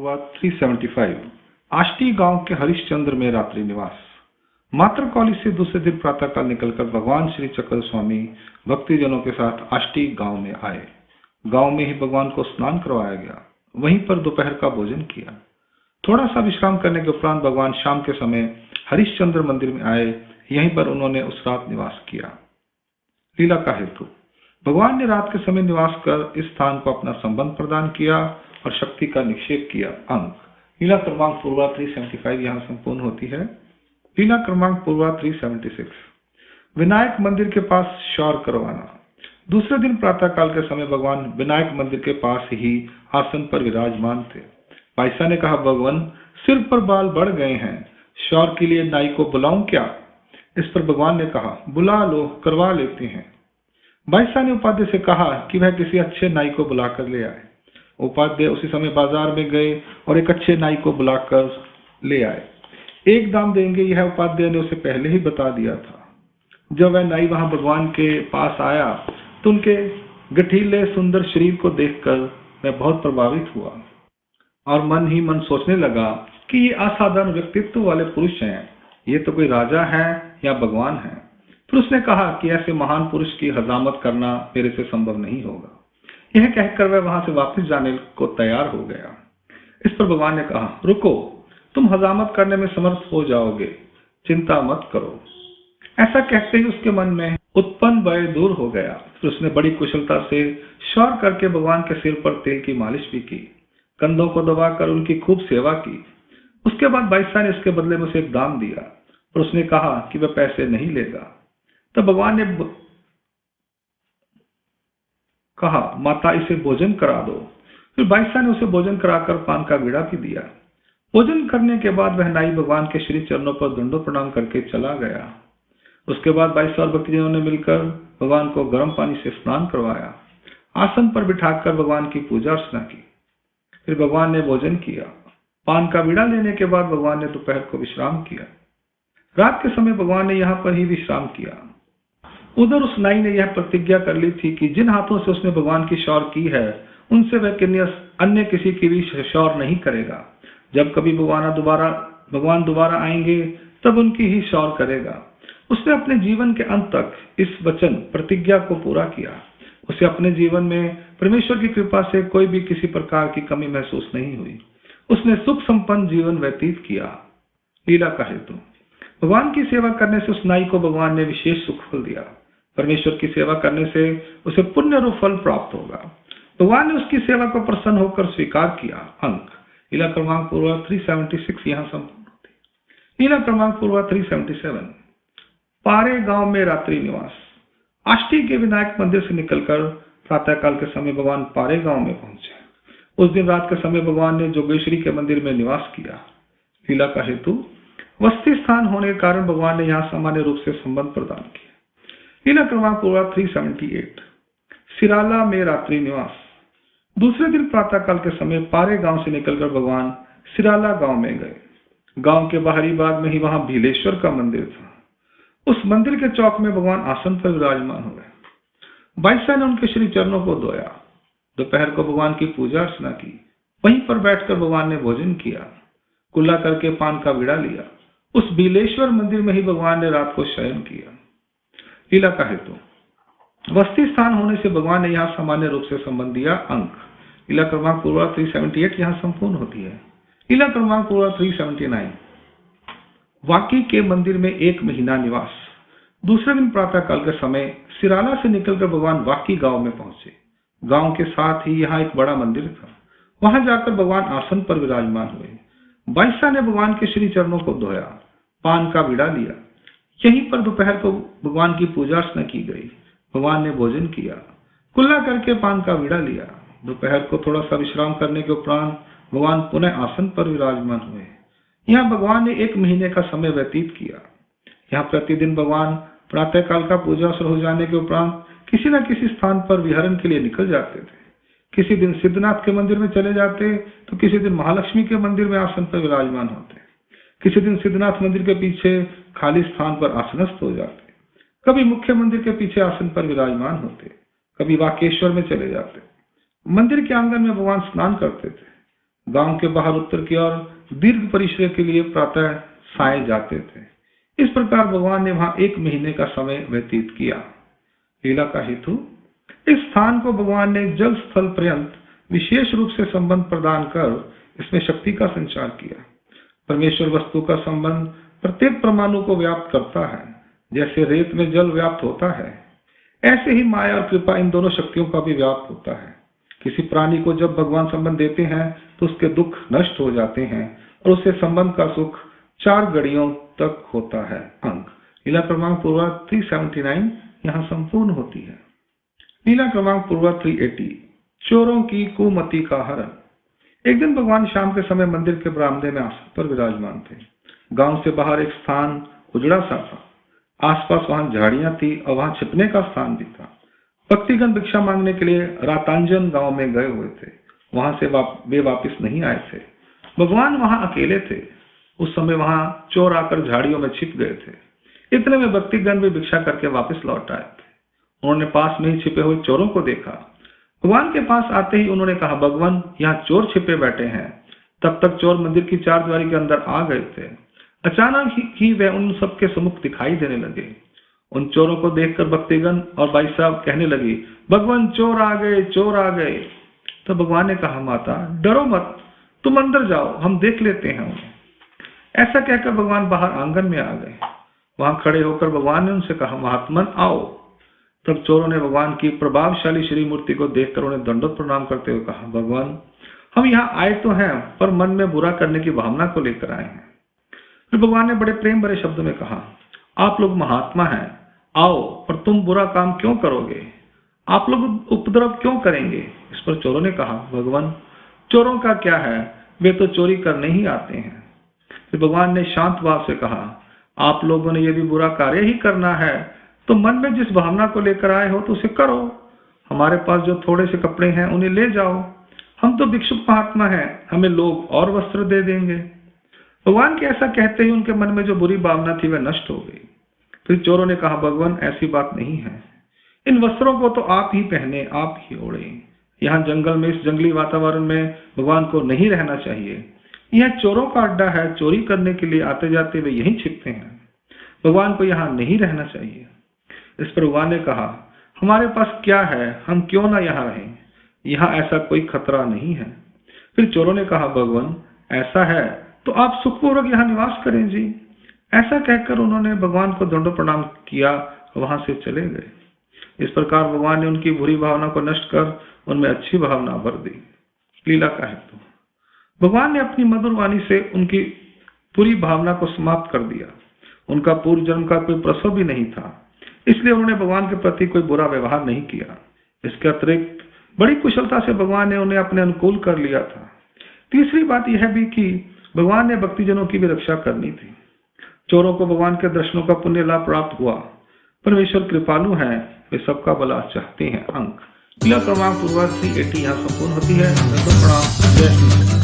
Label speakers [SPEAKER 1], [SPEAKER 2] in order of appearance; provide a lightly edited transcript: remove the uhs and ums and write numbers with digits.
[SPEAKER 1] पूर्वा 375 आष्टी गांव के हरिश्चंद्र में रात्रि निवास। मात्र कौली से दूसरे दिन प्रातःकाल निकलकर भगवान श्री चक्र स्वामी भक्तिजनों के साथ आष्टी गांव में आए। गांव में ही भगवान को स्नान करवाया गया। वहीं पर दोपहर का भोजन किया। थोड़ा सा विश्राम करने के उपरांत भगवान शाम के समय हरिश्चंद्र मंदिर में आए। यहीं पर उन्होंने उस रात निवास किया। लीला का हेतु। भगवान ने रात के समय निवास कर इस स्थान को अपना संबंध प्रदान किया और शक्ति का निक्षेप किया। अंक लीला क्रमांक पूर्वा 375 यहाँ संपूर्ण होती है। लीला क्रमांक पूर्वा 376 विनायक मंदिर के पास शौर करवाना। दूसरे दिन प्रातःकाल के समय भगवान विनायक मंदिर के पास ही आसन पर विराजमान थे। पायसा ने कहा, भगवान सिर पर बाल बढ़ गए हैं, शौर के लिए नाई को बुलाऊं क्या? इस पर भगवान ने कहा, बुला लो, करवा लेते हैं। बाईसा ने उपाध्याय से कहा कि वह किसी अच्छे नाई को बुलाकर ले आए। उपाध्याय उसी समय बाजार में गए और एक अच्छे नाई को बुलाकर ले आए। एक दाम देंगे, यह उपाध्याय ने उसे पहले ही बता दिया था। जब वह नाई वहां भगवान के पास आया तो उनके गठीले सुंदर शरीर को देखकर मैं बहुत प्रभावित हुआ और मन ही मन सोचने लगा कि ये असाधारण व्यक्तित्व वाले पुरुष हैं। ये तो कोई राजा है या भगवान है। फिर उसने कहा कि ऐसे महान पुरुष की हजामत करना मेरे से संभव नहीं होगा। यह कहकर वह वहां से वापस जाने को तैयार हो गया। इस पर भगवान ने कहा, रुको, तुम हजामत करने में समर्थ हो जाओगे, चिंता मत करो। ऐसा कहते ही उसके मन में उत्पन्न भय दूर हो गया। फिर उसने बड़ी कुशलता से शौर करके भगवान के सिर पर तेल की मालिश भी की, कंधों को दबाकर उनकी खूब सेवा की। उसके बाद बाईसा ने इसके बदले में उसे एक दाम दिया और उसने कहा कि वह पैसे नहीं लेगा। तब भगवान ने कहा, माता इसे भोजन करा दो। फिर बाईसा ने उसे भोजन कराकर पान का बीड़ा भी दिया। भोजन करने के बाद वह नाई भगवान के श्री चरणों पर दंडों प्रणाम करके चला गया। उसके बाद बाईसा और भक्तजनों ने मिलकर भगवान को गर्म पानी से स्नान करवाया, आसन पर बिठाकर भगवान की पूजा अर्चना की। फिर भगवान ने भोजन किया। पान का बीड़ा लेने के बाद भगवान ने दोपहर को विश्राम किया। रात के समय भगवान ने यहाँ पर ही विश्राम किया। उधर उस नाई ने यह प्रतिज्ञा कर ली थी कि जिन हाथों से उसने भगवान की शौर की है उनसे वह अन्य किसी की भी शौर नहीं करेगा। जब कभी भगवान दोबारा आएंगे तब उनकी ही शौर करेगा। उसने अपने जीवन के अंत तक इस वचन प्रतिज्ञा को पूरा किया। उसे अपने जीवन में परमेश्वर की कृपा से कोई भी किसी प्रकार की कमी महसूस नहीं हुई। उसने सुख संपन्न जीवन व्यतीत किया। लीला का हेतु। भगवान की सेवा करने से उस नाई को भगवान ने विशेष सुख फल दिया। परमेश्वर की सेवा करने से उसे पुण्य रूप फल प्राप्त होगा। भगवान ने उसकी सेवा को प्रसन्न होकर स्वीकार किया। अंक लीला क्रमांक पूर्वा 376 यहाँ संपूर्ण होती है। लीला क्रमांक पूर्वा 377 पारे गांव में रात्रि निवास। आष्टी के विनायक मंदिर से निकलकर प्रातःकाल के समय भगवान पारे गांव में पहुंचे। उस दिन रात के समय भगवान ने जोगेश्वरी के मंदिर में निवास किया। लीला का हेतु। वस्ती स्थान होने के कारण भगवान ने यहाँ सामान्य रूप से संबंध प्रदान किया। लीला क्रमांक पूर्वा 378 सिराला में रात्रि निवास। दूसरे दिन प्रातःकाल के समय पारे गांव से निकलकर भगवान सिराला गांव में गए। गांव के बाहरी भाग में ही वहां भीलेश्वर का मंदिर था। उस मंदिर के चौक में भगवान आसन पर विराजमान हुए। बाईसा ने उनके श्री चरणों को धोया। दोपहर को भगवान की पूजा अर्चना की। वहीं पर बैठकर भगवान ने भोजन किया। कुल्ला करके पान का बीड़ा लिया। उस भीलेश्वर मंदिर में ही भगवान ने रात को शयन किया। लीला का हेतु। वस्ती स्थान होने से भगवान ने यहाँ सामान्य रूप से संबंध दिया। अंक लीला क्रमांक पूर्वा 378 यहाँ संपूर्ण होती है। लीला क्रमांक पूर्वा 379 वाकी के मंदिर में 1 महीना निवास। दूसरे दिन प्रातःकाल के समय सिराला से निकलकर भगवान वाकी गांव में पहुंचे। गांव के साथ ही यहाँ एक बड़ा मंदिर था। वहां जाकर भगवान आसन पर विराजमान हुए। बाईसा ने भगवान के श्री चरणों को धोया, पान का बीड़ा लिया। यहीं पर दोपहर को भगवान की पूजा अर्चना की गई। भगवान ने भोजन किया। कुल्ला करके पान का बीड़ा लिया। दोपहर को थोड़ा सा विश्राम करने के उपरांत भगवान पुनः आसन पर विराजमान हुए। यहाँ भगवान ने 1 महीने का समय व्यतीत किया। यहाँ प्रतिदिन भगवान प्रातःकाल का पूजा हो जाने के उपरांत किसी न किसी स्थान पर विहरण के लिए निकल जाते थे। किसी दिन सिद्धनाथ के मंदिर में चले जाते तो किसी दिन महालक्ष्मी के मंदिर में आसन पर विराजमान होते। किसी दिन सिद्धनाथ मंदिर के पीछे खाली स्थान पर आसनस्थ हो जाते। कभी मुख्य मंदिर के पीछे आसन पर विराजमान होते। कभी वाकेश्वर में चले जाते। मंदिर के आंगन में भगवान स्नान करते थे। गांव के बाहर उत्तर की ओर दीर्घ परिश्रम के लिए प्रातः साय जाते थे। इस प्रकार भगवान ने वहां 1 महीने का समय व्यतीत किया। लीला का हेतु, इस स्थान को भगवान ने जल स्थल पर्यंत विशेष रूप से संबंध प्रदान कर इसमें शक्ति का संचार किया। परमेश्वर वस्तु का संबंध प्रत्येक परमाणु को व्याप्त करता है। जैसे रेत में जल व्याप्त होता है, ऐसे ही माया और कृपा इन दोनों शक्तियों का भी व्याप्त होता है। किसी प्राणी को जब भगवान संबंध देते हैं तो उसके दुख नष्ट हो जाते हैं और उससे संबंध का सुख 4 घड़ियों तक होता है। अंक लीला क्रमांक पूर्वा 379 यहाँ संपूर्ण होती है। लीला क्रमांक पूर्वा 380 चोरों की कुमति का हरण। एक दिन भगवान शाम के समय मंदिर के बरामदे में आसन पर विराजमान थे। गांव से बाहर एक स्थान उजड़ा सा था। आसपास वहां झाड़ियां थी और वहां छिपने का स्थान भी था। भक्तिगण भिक्षा मांगने के लिए रातांजन गांव में गए हुए थे। वहां से वे वापस नहीं आए थे। भगवान वहां अकेले थे। उस समय वहां चोर आकर झाड़ियों में छिप गए थे। इतने में भक्तिगण भी भिक्षा करके वापस लौट आए थे। उन्होंने पास में ही छिपे हुए चोरों को देखा। भगवान के पास आते ही उन्होंने कहा, भगवान यहाँ चोर छिपे बैठे हैं। तब तक चोर मंदिर की 4 द्वारी के अंदर आ गए थे। अचानक ही वे उन सबके सम्मुख दिखाई देने लगे। उन चोरों को देखकर भक्तिगण और भाई साहब कहने लगी, भगवान चोर आ गए, चोर आ गए। तो भगवान ने कहा, माता डरो मत, तुम अंदर जाओ, हम देख लेते हैं उन्हें। ऐसा कहकर भगवान बाहर आंगन में आ गए। वहां खड़े होकर भगवान ने उनसे कहा, महात्मन आओ। तब चोरों ने भगवान की प्रभावशाली श्री मूर्ति को देखकर उन्हें दंडवत प्रणाम करते हुए कहा, भगवान हम यहाँ आए तो हैं पर मन में बुरा करने की भावना को लेकर आए हैं। फिर भगवान ने बड़े प्रेम भरे शब्द में कहा, आप लोग महात्मा हैं, आओ, पर तुम बुरा काम क्यों करोगे? आप लोग उपद्रव क्यों करेंगे? इस पर चोरों ने कहा, भगवान चोरों का क्या है, वे तो चोरी करने ही आते हैं। फिर भगवान ने शांत भाव से कहा, आप लोगों ने यदि बुरा कार्य ही करना है तो मन में जिस भावना को लेकर आए हो तो उसे करो। हमारे पास जो थोड़े से कपड़े हैं उन्हें ले जाओ, हम तो भिक्षुक महात्मा हैं, हमें लोग और वस्त्र दे देंगे। भगवान के ऐसा कहते ही उनके मन में जो बुरी भावना थी वह नष्ट हो गई। फिर चोरों ने कहा, भगवान ऐसी बात नहीं है, इन वस्त्रों को तो आप ही पहने, आप ही ओढ़े। यहाँ जंगल में, इस जंगली वातावरण में भगवान को नहीं रहना चाहिए। यह चोरों का अड्डा है, चोरी करने के लिए आते जाते वे यहीं छिपते हैं। भगवान को यहाँ नहीं रहना चाहिए। इस पर भगवान ने कहा, हमारे पास क्या है, हम क्यों ना यहाँ रहें, यहाँ ऐसा कोई खतरा नहीं है। फिर चोरों ने कहा, भगवान ऐसा है तो आप सुखपूर्वक यहाँ निवास करें जी। ऐसा कहकर उन्होंने भगवान को दंडो प्रणाम किया, वहां से चले गए। इस प्रकार भगवान ने उनकी बुरी भावना को नष्ट कर उनमें अच्छी भावना भर दी। लीला का हेतु, भगवान ने अपनी मधुर वाणी से उनकी बुरी भावना को समाप्त कर दिया। उनका पूर्व जन्म का कोई प्रसव भी नहीं था, इसलिए उन्होंने भगवान के प्रति कोई बुरा व्यवहार नहीं किया। इसके अतिरिक्त बड़ी कुशलता से भगवान ने उन्हें अपने अनुकूल कर लिया था। तीसरी बात यह भी कि भगवान ने भक्तिजनों की भी रक्षा करनी थी। चोरों को भगवान के दर्शनों का पुण्य लाभ प्राप्त हुआ। परमेश्वर कृपालु हैं, वे सबका भला चाहते हैं। अंक लीला क्रमांक पूर्वा 380 यहाँ संपूर्ण होती है। प्रणाम, जय श्री कृष्ण।